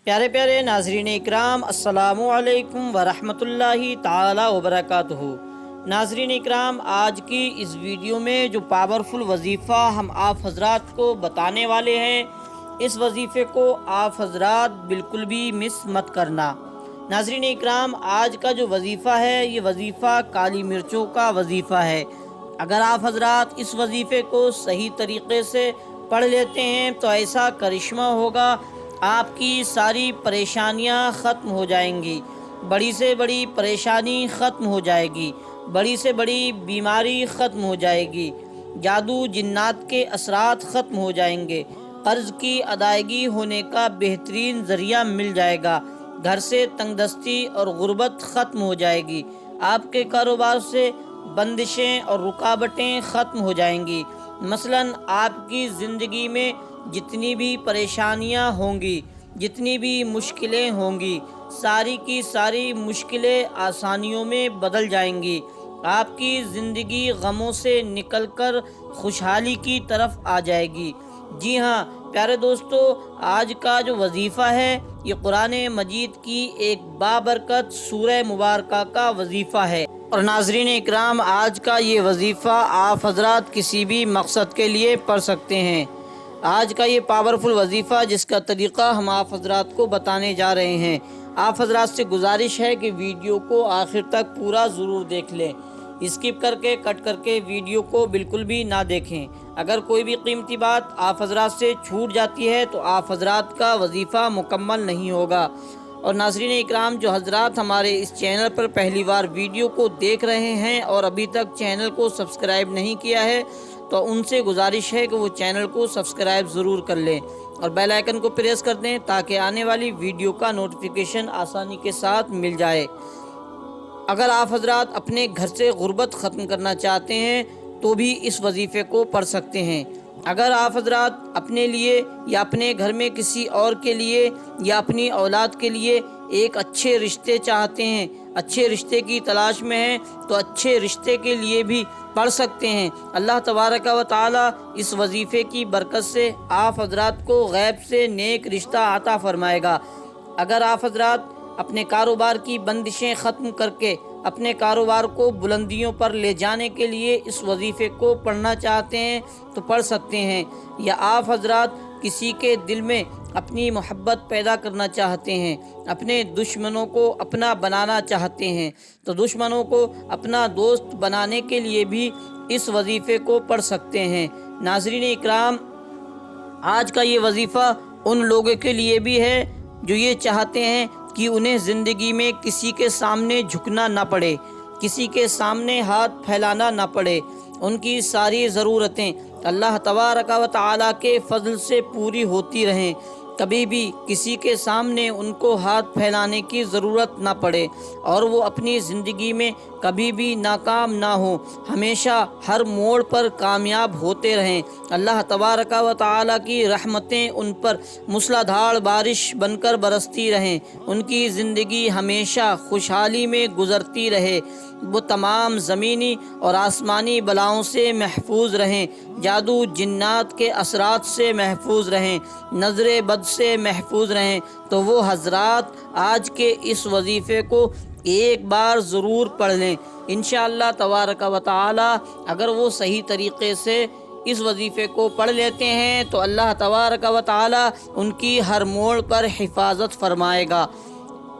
پیارے پیارے ناظرین اکرام، السلام علیکم ورحمۃ تعالی وبرکاتہ۔ ناظرین اکرام، آج کی اس ویڈیو میں جو پاورفل وظیفہ ہم آپ حضرات کو بتانے والے ہیں، اس وظیفے کو آپ حضرات بالکل بھی مس مت کرنا۔ ناظرین اکرام، آج کا جو وظیفہ ہے یہ وظیفہ کالی مرچوں کا وظیفہ ہے۔ اگر آپ حضرات اس وظیفے کو صحیح طریقے سے پڑھ لیتے ہیں تو ایسا کرشمہ ہوگا، آپ کی ساری پریشانیاں ختم ہو جائیں گی، بڑی سے بڑی پریشانی ختم ہو جائے گی، بڑی سے بڑی بیماری ختم ہو جائے گی، جادو جنات کے اثرات ختم ہو جائیں گے، قرض کی ادائیگی ہونے کا بہترین ذریعہ مل جائے گا، گھر سے تنگ دستی اور غربت ختم ہو جائے گی، آپ کے کاروبار سے بندشیں اور رکاوٹیں ختم ہو جائیں گی۔ مثلاً آپ کی زندگی میں جتنی بھی پریشانیاں ہوں گی، جتنی بھی مشکلیں ہوں گی، ساری کی ساری مشکلیں آسانیوں میں بدل جائیں گی، آپ کی زندگی غموں سے نکل کر خوشحالی کی طرف آ جائے گی۔ جی ہاں پیارے دوستو، آج کا جو وظیفہ ہے یہ قرآن مجید کی ایک بابرکت سورہ مبارکہ کا وظیفہ ہے، اور ناظرین اکرام، آج کا یہ وظیفہ آپ حضرات کسی بھی مقصد کے لیے پڑھ سکتے ہیں۔ آج کا یہ پاورفل وظیفہ جس کا طریقہ ہم آپ حضرات کو بتانے جا رہے ہیں، آپ حضرات سے گزارش ہے کہ ویڈیو کو آخر تک پورا ضرور دیکھ لیں، اسکپ کر کے کٹ کر کے ویڈیو کو بالکل بھی نہ دیکھیں۔ اگر کوئی بھی قیمتی بات آپ حضرات سے چھوٹ جاتی ہے تو آپ حضرات کا وظیفہ مکمل نہیں ہوگا۔ اور ناظرین اکرام، جو حضرات ہمارے اس چینل پر پہلی بار ویڈیو کو دیکھ رہے ہیں اور ابھی تک چینل کو سبسکرائب نہیں کیا ہے تو ان سے گزارش ہے کہ وہ چینل کو سبسکرائب ضرور کر لیں اور بیل آئیکن کو پریس کر دیں تاکہ آنے والی ویڈیو کا نوٹیفیکیشن آسانی کے ساتھ مل جائے۔ اگر آپ حضرات اپنے گھر سے غربت ختم کرنا چاہتے ہیں تو بھی اس وظیفے کو پڑھ سکتے ہیں۔ اگر آپ حضرات اپنے لیے یا اپنے گھر میں کسی اور کے لیے یا اپنی اولاد کے لیے ایک اچھے رشتے چاہتے ہیں، اچھے رشتے کی تلاش میں ہیں تو اچھے رشتے کے لیے بھی پڑھ سکتے ہیں۔ اللہ تبارک و تعالی اس وظیفے کی برکت سے آپ حضرات کو غیب سے نیک رشتہ عطا فرمائے گا۔ اگر آپ حضرات اپنے کاروبار کی بندشیں ختم کر کے اپنے کاروبار کو بلندیوں پر لے جانے کے لیے اس وظیفے کو پڑھنا چاہتے ہیں تو پڑھ سکتے ہیں، یا آپ حضرات کسی کے دل میں اپنی محبت پیدا کرنا چاہتے ہیں، اپنے دشمنوں کو اپنا بنانا چاہتے ہیں تو دشمنوں کو اپنا دوست بنانے کے لیے بھی اس وظیفے کو پڑھ سکتے ہیں۔ ناظرین اکرام، آج کا یہ وظیفہ ان لوگوں کے لیے بھی ہے جو یہ چاہتے ہیں کہ انہیں زندگی میں کسی کے سامنے جھکنا نہ پڑے، کسی کے سامنے ہاتھ پھیلانا نہ پڑے، ان کی ساری ضرورتیں اللہ تبارک و تعالیٰ کے فضل سے پوری ہوتی رہیں، کبھی بھی کسی کے سامنے ان کو ہاتھ پھیلانے کی ضرورت نہ پڑے، اور وہ اپنی زندگی میں کبھی بھی ناکام نہ ہوں، ہمیشہ ہر موڑ پر کامیاب ہوتے رہیں۔ اللہ تبارک و تعالیٰ کی رحمتیں ان پر موسلا دھار بارش بن کر برستی رہیں، ان کی زندگی ہمیشہ خوشحالی میں گزرتی رہے، وہ تمام زمینی اور آسمانی بلاؤں سے محفوظ رہیں، جادو جنات کے اثرات سے محفوظ رہیں، نظر بد سے محفوظ رہیں۔ تو وہ حضرات آج کے اس وظیفے کو ایک بار ضرور پڑھ لیں۔ انشاءاللہ تبارک و تعالی اگر وہ صحیح طریقے سے اس وظیفے کو پڑھ لیتے ہیں تو اللہ تبارک و تعالی ان کی ہر موڑ پر حفاظت فرمائے گا۔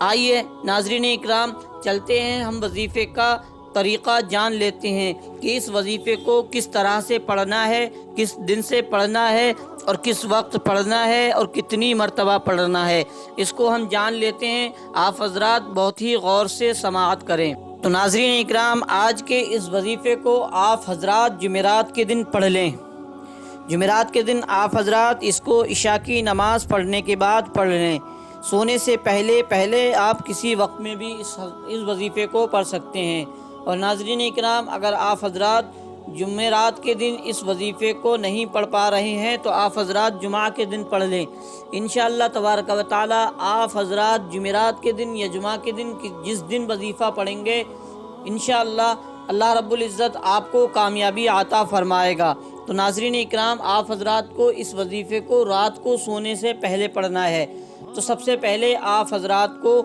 آئیے ناظرین اکرام، چلتے ہیں ہم وظیفے کا طریقہ جان لیتے ہیں کہ اس وظیفے کو کس طرح سے پڑھنا ہے، کس دن سے پڑھنا ہے اور کس وقت پڑھنا ہے اور کتنی مرتبہ پڑھنا ہے، اس کو ہم جان لیتے ہیں۔ آپ حضرات بہت ہی غور سے سماعت کریں۔ تو ناظرین اکرام، آج کے اس وظیفے کو آپ حضرات جمعرات کے دن پڑھ لیں۔ جمعرات کے دن آپ حضرات اس کو عشاء کی نماز پڑھنے کے بعد پڑھ لیں۔ سونے سے پہلے آپ کسی وقت میں بھی اس وظیفے کو پڑھ سکتے ہیں۔ اور ناظرین اکرام، اگر آپ حضرات جمعرات کے دن اس وظیفے کو نہیں پڑھ پا رہے ہیں تو آپ حضرات جمعہ کے دن پڑھ لیں۔ انشاءاللہ تبارک و تعالی آپ حضرات جمعرات کے دن یا جمعہ کے دن جس دن وظیفہ پڑھیں گے، انشاءاللہ اللہ رب العزت آپ کو کامیابی عطا فرمائے گا۔ تو ناظرین اکرام، آپ حضرات کو اس وظیفے کو رات کو سونے سے پہلے پڑھنا ہے۔ تو سب سے پہلے آپ حضرات کو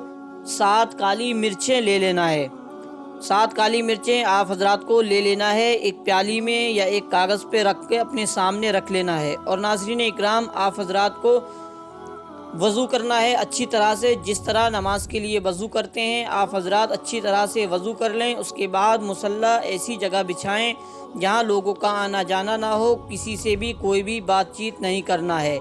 7 کالی مرچیں لے لینا ہے۔ 7 کالی مرچیں آپ حضرات کو لے لینا ہے، ایک پیالی میں یا ایک کاغذ پہ رکھ کے اپنے سامنے رکھ لینا ہے۔ اور ناظرین اکرام، آپ حضرات کو وضو کرنا ہے اچھی طرح سے، جس طرح نماز کے لیے وضو کرتے ہیں آپ حضرات اچھی طرح سے وضو کر لیں۔ اس کے بعد مصلی ایسی جگہ بچھائیں جہاں لوگوں کا آنا جانا نہ ہو، کسی سے بھی کوئی بھی بات چیت نہیں کرنا ہے۔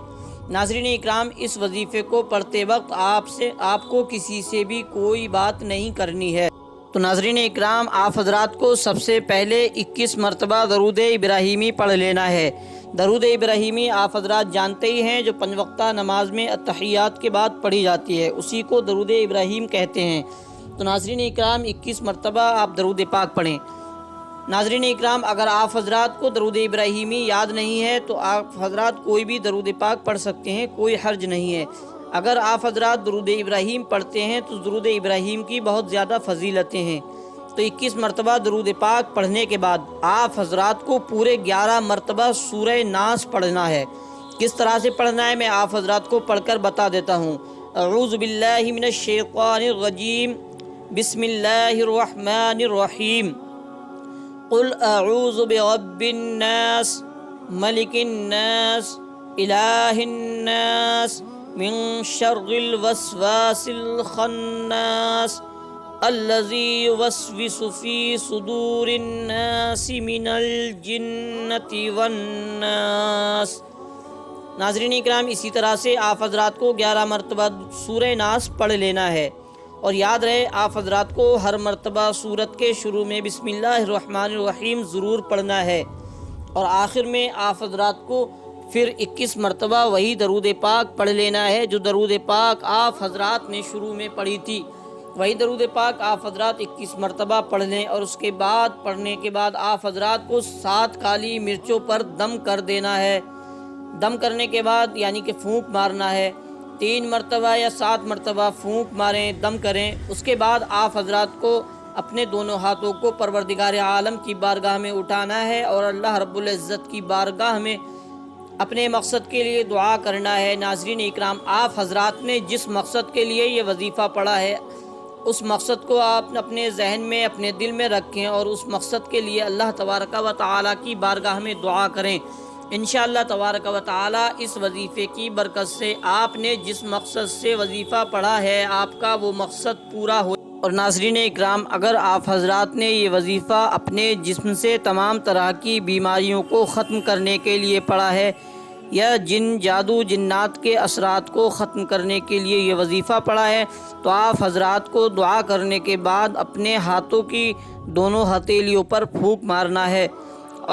ناظرین اکرام، اس وظیفے کو پڑھتے وقت آپ کو کسی سے بھی کوئی بات نہیں کرنی ہے۔ تو ناظرین اکرام، آپ حضرات کو سب سے پہلے 21 مرتبہ درود ابراہیمی پڑھ لینا ہے۔ درود ابراہیمی آپ حضرات جانتے ہی ہیں، جو 5 وقتہ نماز میں اتحیات کے بعد پڑھی جاتی ہے، اسی کو درود ابراہیم کہتے ہیں۔ تو ناظرین اکرام، 21 مرتبہ آپ درود پاک پڑھیں۔ ناظرین اکرام، اگر آپ حضرات کو درود ابراہیمی یاد نہیں ہے تو آپ حضرات کوئی بھی درود پاک پڑھ سکتے ہیں، کوئی حرج نہیں ہے۔ اگر آپ حضرات درود ابراہیم پڑھتے ہیں تو درود ابراہیم کی بہت زیادہ فضیلتیں ہیں۔ تو 21 مرتبہ درود پاک پڑھنے کے بعد آپ حضرات کو پورے 11 مرتبہ سورہ ناس پڑھنا ہے۔ کس طرح سے پڑھنا ہے میں آپ حضرات کو پڑھ کر بتا دیتا ہوں۔ اعوذ باللہ من الشیطان الرجیم، بسم اللہ الرحمن الرحیم، قل اعوذ برب الناس، ملک الناس، الہ الناس، من شر الوسواس الخناس، الذی یوسوس فی صدور الناس من الجنۃ والناس۔ ناظرین اکرام، اسی طرح سے آپ حضرات کو 11 مرتبہ سورہ ناس پڑھ لینا ہے، اور یاد رہے آپ حضرات کو ہر مرتبہ سورت کے شروع میں بسم اللہ الرحمن الرحیم ضرور پڑھنا ہے، اور آخر میں آپ حضرات کو پھر 21 مرتبہ وہی درود پاک پڑھ لینا ہے جو درود پاک آپ حضرات نے شروع میں پڑھی تھی۔ وہی درود پاک آپ حضرات 21 مرتبہ پڑھ لیں، اور اس کے بعد پڑھنے کے بعد آپ حضرات کو 7 کالی مرچوں پر دم کر دینا ہے۔ دم کرنے کے بعد یعنی کہ پھونک مارنا ہے، 3 مرتبہ یا 7 مرتبہ پھونک ماریں، دم کریں۔ اس کے بعد آپ حضرات کو اپنے دونوں ہاتھوں کو پروردگار عالم کی بارگاہ میں اٹھانا ہے، اور اللہ رب العزت کی بارگاہ میں اپنے مقصد کے لیے دعا کرنا ہے۔ ناظرین اکرام، آپ حضرات نے جس مقصد کے لیے یہ وظیفہ پڑھا ہے اس مقصد کو آپ اپنے ذہن میں اپنے دل میں رکھیں، اور اس مقصد کے لیے اللہ تبارک و تعالی کی بارگاہ میں دعا کریں۔ انشاءاللہ تبارک و تعالی اس وظیفے کی برکت سے آپ نے جس مقصد سے وظیفہ پڑھا ہے آپ کا وہ مقصد پورا ہو۔ اور ناظرین اکرام، اگر آپ حضرات نے یہ وظیفہ اپنے جسم سے تمام طرح کی بیماریوں کو ختم کرنے کے لیے پڑھا ہے، یا جن جادو جنات کے اثرات کو ختم کرنے کے لیے یہ وظیفہ پڑھا ہے، تو آپ حضرات کو دعا کرنے کے بعد اپنے ہاتھوں کی دونوں ہتھیلیوں پر پھونک مارنا ہے،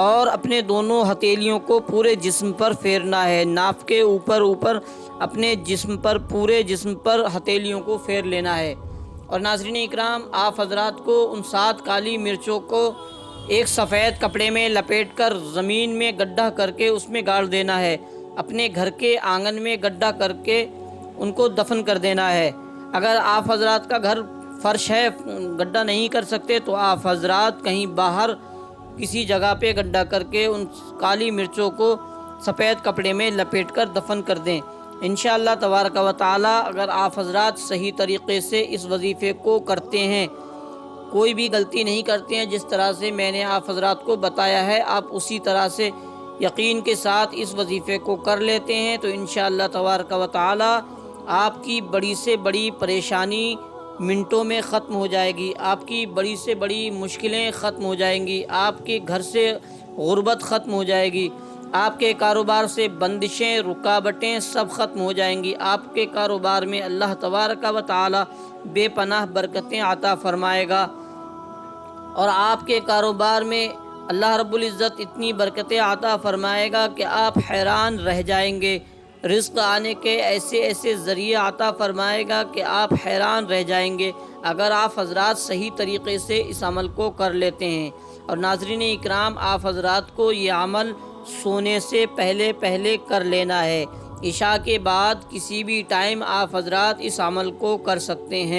اور اپنے دونوں ہتھیلیوں کو پورے جسم پر پھیرنا ہے، ناف کے اوپر اپنے جسم پر، پورے جسم پر ہتھیلیوں کو پھیر لینا ہے۔ اور ناظرین اکرام، آپ حضرات کو ان 7 کالی مرچوں کو ایک سفید کپڑے میں لپیٹ کر زمین میں گڈھا کر کے اس میں گاڑ دینا ہے، اپنے گھر کے آنگن میں گڈھا کر کے ان کو دفن کر دینا ہے۔ اگر آپ حضرات کا گھر فرش ہے، گڈھا نہیں کر سکتے، تو آپ حضرات کہیں باہر کسی جگہ پہ گڈھا کر کے ان کالی مرچوں کو سفید کپڑے میں لپیٹ کر دفن کر دیں۔ انشاءاللہ تبارک و تعالی اگر آپ حضرات صحیح طریقے سے اس وظیفے کو کرتے ہیں، کوئی بھی غلطی نہیں کرتے ہیں، جس طرح سے میں نے آپ حضرات کو بتایا ہے آپ اسی طرح سے یقین کے ساتھ اس وظیفے کو کر لیتے ہیں، تو انشاءاللہ تبارک و تعالی آپ کی بڑی سے بڑی پریشانی منٹوں میں ختم ہو جائے گی، آپ کی بڑی سے بڑی مشکلیں ختم ہو جائیں گی، آپ کے گھر سے غربت ختم ہو جائے گی، آپ کے کاروبار سے بندشیں، رکاوٹیں سب ختم ہو جائیں گی، آپ کے کاروبار میں اللہ تبارک و تعالی بے پناہ برکتیں عطا فرمائے گا، اور آپ کے کاروبار میں اللہ رب العزت اتنی برکتیں عطا فرمائے گا کہ آپ حیران رہ جائیں گے، رزق آنے کے ایسے ایسے ذریعے عطا فرمائے گا کہ آپ حیران رہ جائیں گے اگر آپ حضرات صحیح طریقے سے اس عمل کو کر لیتے ہیں۔ اور ناظرین اکرام، آپ حضرات کو یہ عمل سونے سے پہلے کر لینا ہے، عشاء کے بعد کسی بھی ٹائم آپ حضرات اس عمل کو کر سکتے ہیں۔